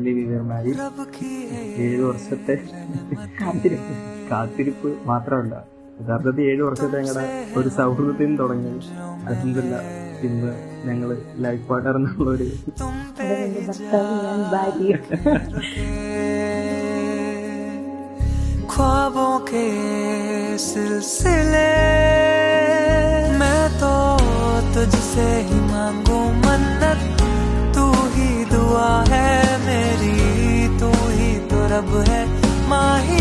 Finally we were married. 7 വർഷത്തെ കാത്തിരിപ്പ് മാത്രമല്ല, യഥാർത്ഥത്തിൽ 7 വർഷത്തെ ഞങ്ങളുടെ ഒരു സൗഹൃദത്തിൽ നിന്ന് തുടങ്ങി അതെന്തല്ല ഇന്ന് ഞങ്ങള് ലൈഫ് പാർട്ണർ എന്നുള്ളൊരു ख्वाबों के सिलसिले मैं तो तुझसे ही मांगू मन्नत, तू ही दुआ है मेरी, तू ही तो रब है माही.